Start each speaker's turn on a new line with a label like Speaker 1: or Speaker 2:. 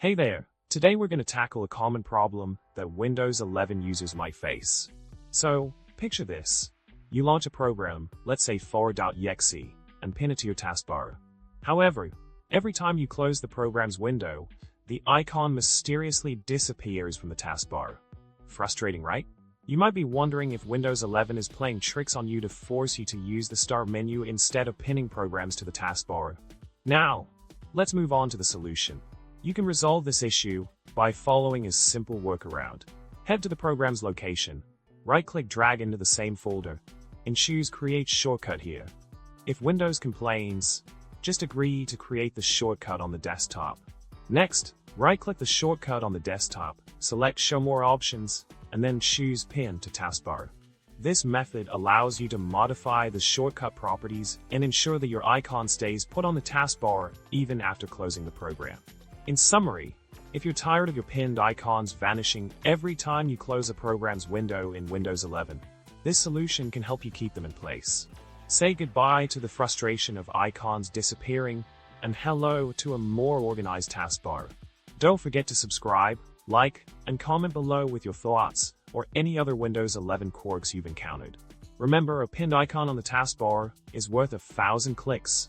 Speaker 1: Hey there! Today we're going to tackle a common problem that Windows 11 users might face. So, picture this. You launch a program, let's say forward.exe, and pin it to your taskbar. However, every time you close the program's window, the icon mysteriously disappears from the taskbar. Frustrating, right? You might be wondering if Windows 11 is playing tricks on you to force you to use the Start menu instead of pinning programs to the taskbar. Now, let's move on to the solution. You can resolve this issue by following a simple workaround. Head to the program's location, right-click drag into the same folder, and choose Create Shortcut here. If Windows complains, just agree to create the shortcut on the desktop. Next, right-click the shortcut on the desktop, select Show More Options, and then choose Pin to Taskbar. This method allows you to modify the shortcut properties and ensure that your icon stays put on the taskbar even after closing the program. In summary, if you're tired of your pinned icons vanishing every time you close a program's window in Windows 11, this solution can help you keep them in place. Say goodbye to the frustration of icons disappearing and hello to a more organized taskbar. Don't forget to subscribe, like, and comment below with your thoughts or any other Windows 11 quirks you've encountered. Remember, a pinned icon on the taskbar is worth 1,000 clicks.